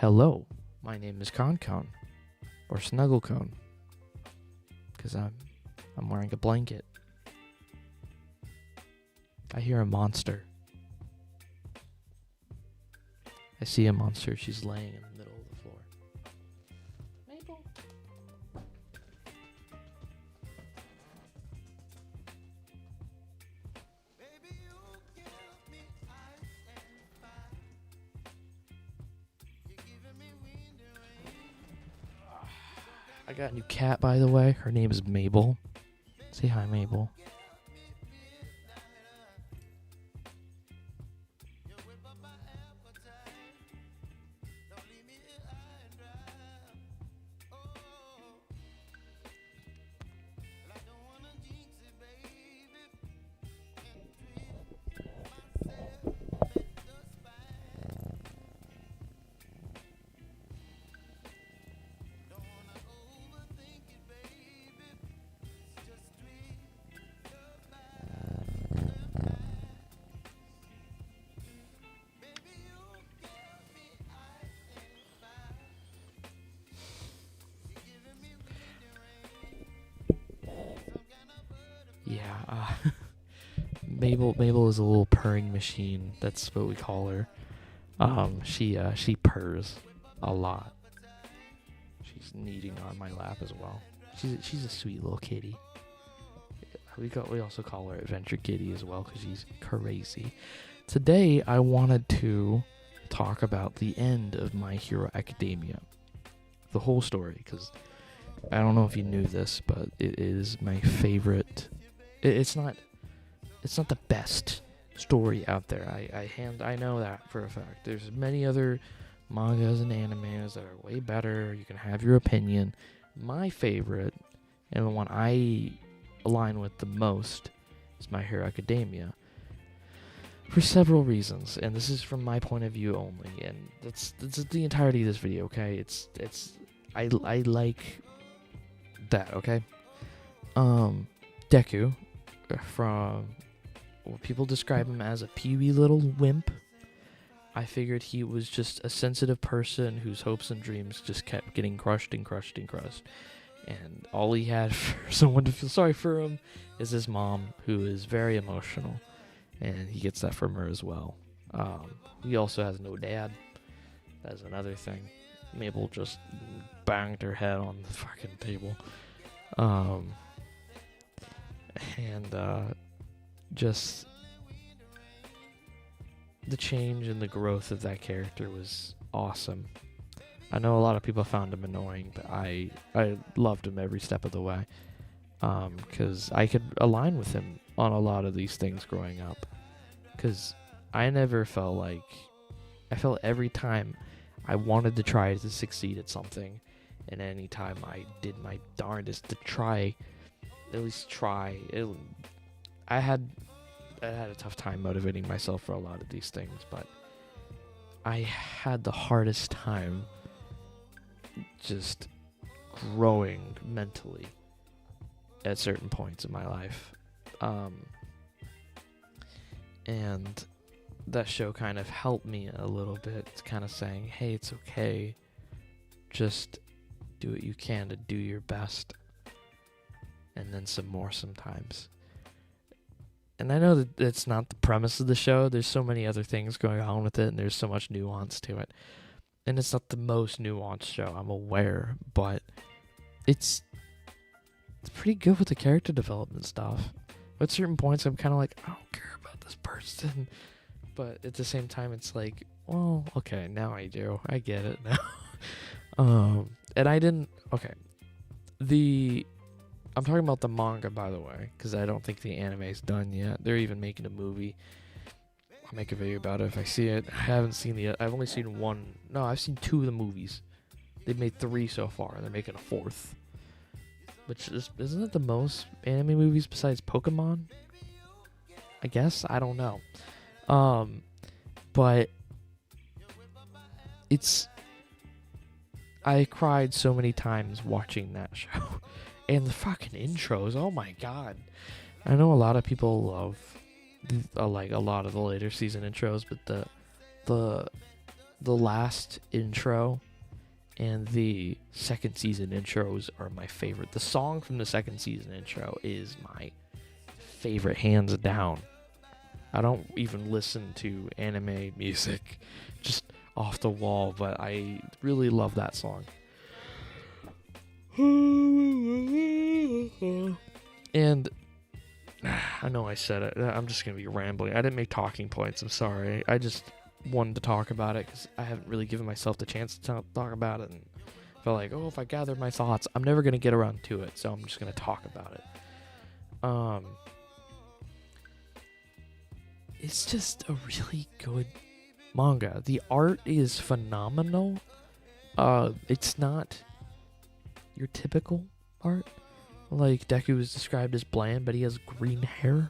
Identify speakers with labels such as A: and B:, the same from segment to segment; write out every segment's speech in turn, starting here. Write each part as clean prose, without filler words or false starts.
A: Hello, my name is Concoan, or Snugglecone, because I'm wearing a blanket. I hear a monster. I see a monster. She's laying in the middle of the floor. Mabel. I got a new cat, by the way. Her name is Mabel. Say hi, Mabel. Yeah, Mabel is a little purring machine. That's what we call her. She purrs a lot. She's kneading on my lap as well. She's a sweet little kitty. We also call her Adventure Kitty as well because she's crazy. Today I wanted to talk about the end of My Hero Academia, the whole story, because I don't know if you knew this, but it is my favorite. It's not the best story out there. I know that for a fact. There's many other mangas and animes that are way better. You can have your opinion. My favorite, and the one I align with the most, is My Hero Academia. For several reasons, and this is from my point of view only, and that's the entirety of this video. Okay, I like that. Okay, Deku, from what people describe him as, a peewee little wimp. I figured he was just a sensitive person whose hopes and dreams just kept getting crushed and crushed and crushed. And all he had for someone to feel sorry for him is his mom, who is very emotional. And he gets that from her as well. He also has no dad. That's another thing. Mabel just banged her head on the fucking table. Just the change and the growth of that character was awesome. I know a lot of people found him annoying, but I loved him every step of the way. Because I could align with him on a lot of these things growing up. Because I never felt like... I felt every time I wanted to try to succeed at something, and any time I did my darndest to try, at least try, I had a tough time motivating myself for a lot of these things, but I had the hardest time just growing mentally at certain points in my life. And that show kind of helped me a little bit, kind of saying, hey, it's okay. Just do what you can to do your best. And then some more sometimes. And I know that it's not the premise of the show. There's so many other things going on with it, and there's so much nuance to it. And it's not the most nuanced show, I'm aware, but it's pretty good with the character development stuff. At certain points, I'm kind of like, I don't care about this person. But at the same time, it's like, well, okay, now I do. I get it now. And I didn't... Okay. I'm talking about the manga, by the way, because I don't think the anime's done yet. They're even making a movie. I'll make a video about it if I see it. I haven't seen I've only seen one. No, I've seen 2 of the movies. They've made 3 so far, and they're making a 4th. Which isn't it the most anime movies besides Pokemon? I guess? I don't know. But I cried so many times watching that show. And the fucking intros, oh my god. I know a lot of people love like a lot of the later season intros, but the the last intro and the second season intros are my favorite. The song from the second season intro is my favorite, hands down. I don't even listen to anime music, just off the wall, but I really love that song. And I know I said it. I'm just going to be rambling. I didn't make talking points. I'm sorry. I just wanted to talk about it because I haven't really given myself the chance to talk about it. And felt like, if I gather my thoughts, I'm never going to get around to it. So I'm just going to talk about it. It's just a really good manga. The art is phenomenal. It's not your typical art. Like, Deku is described as bland, but he has green hair.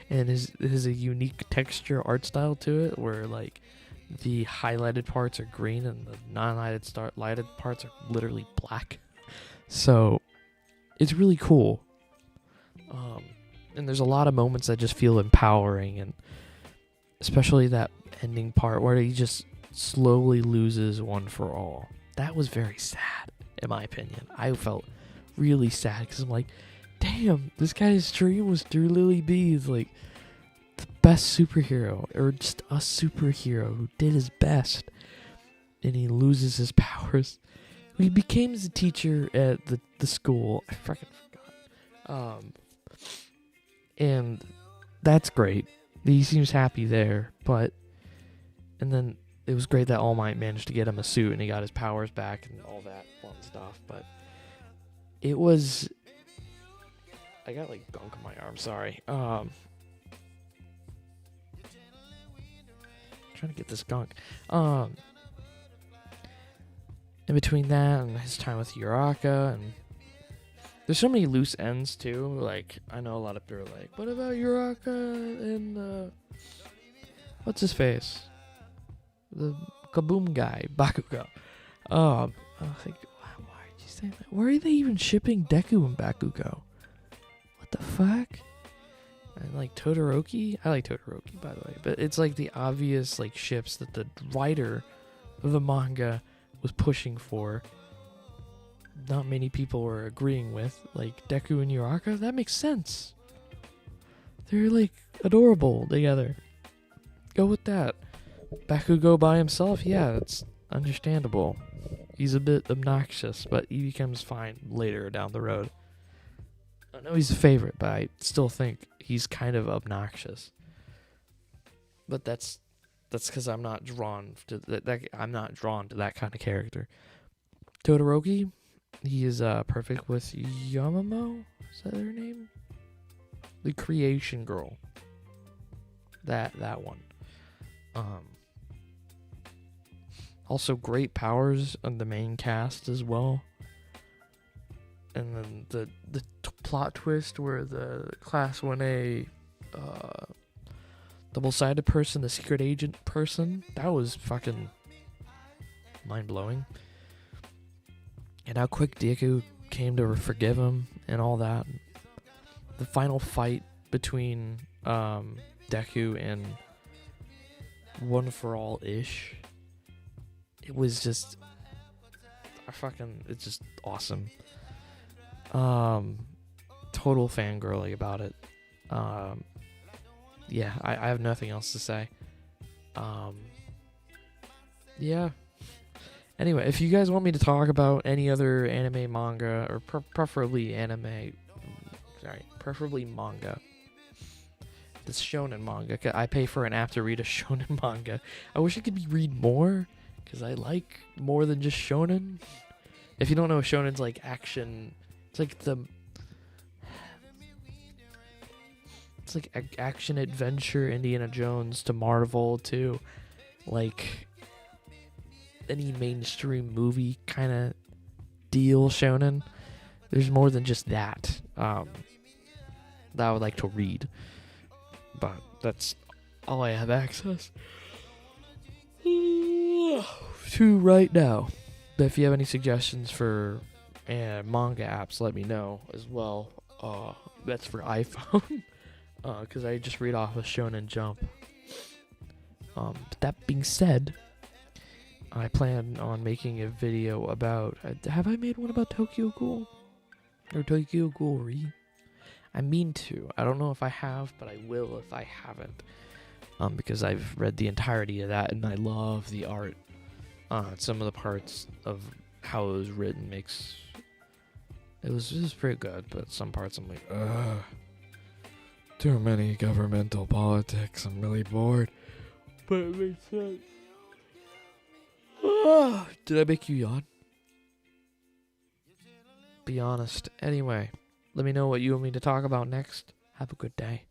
A: And has a unique texture art style to it, where, like, the highlighted parts are green and the non-lighted parts are literally black. So, it's really cool. And there's a lot of moments that just feel empowering, and especially that ending part where he just slowly loses One for All. That was very sad, in my opinion. I felt really sad because I'm like, damn, this guy's dream was to literally be like the best superhero, or just a superhero who did his best, and he loses his powers. He became the teacher at the school. I fucking forgot. And that's great. He seems happy there, and then it was great that All Might managed to get him a suit and he got his powers back and all that fun stuff, but it was... I got like gunk on my arm, sorry. Trying to get this gunk. In between that and his time with Uraka, and there's so many loose ends too. Like, I know a lot of people are like, what about Uraka and what's his face? The Kaboom guy, Bakugo. I think, why did you say that? Why are they even shipping Deku and Bakugo? What the fuck? And like Todoroki? I like Todoroki, by the way. But it's like the obvious like ships that the writer of the manga was pushing for. Not many people were agreeing with. Like Deku and Uraka, that makes sense. They're like adorable together. Go with that. Bakugo by himself, yeah, it's understandable. He's a bit obnoxious, but he becomes fine later down the road. I know he's a favorite, but I still think he's kind of obnoxious. But that's because I'm not drawn to that. I'm not drawn to that kind of character. Todoroki, he is perfect with Yamamo. Is that her name? The Creation Girl. That one. Also great powers on the main cast as well. And then the plot twist where the Class 1A double-sided person, the secret agent person, that was fucking mind-blowing. And how quick Deku came to forgive him and all that. The final fight between Deku and One for All-ish, it was just it's just awesome. Total fangirling about it. Yeah, I have nothing else to say. Yeah. Anyway, if you guys want me to talk about any other anime, manga, or preferably manga, that's shonen manga. I pay for an app to read a shonen manga. I wish I could read more, because I like more than just shonen. If you don't know, shonen's like action. It's like action adventure Indiana Jones to Marvel to like any mainstream movie kind of deal shonen. There's more than just that that I would like to read, but that's all I have access to right now. But if you have any suggestions for manga apps, let me know as well. That's for iPhone, because I just read off of Shonen Jump. But that being said, I plan on making a video about. Have I made one about Tokyo Ghoul or Tokyo Ghoul Re? I mean to. I don't know if I have, but I will if I haven't. Because I've read the entirety of that and I love the art. Some of the parts of how it was written makes it was pretty good, but some parts I'm like, ugh, too many governmental politics. I'm really bored. But it makes sense. Did I make you yawn? Be honest. Anyway, let me know what you want me to talk about next. Have a good day.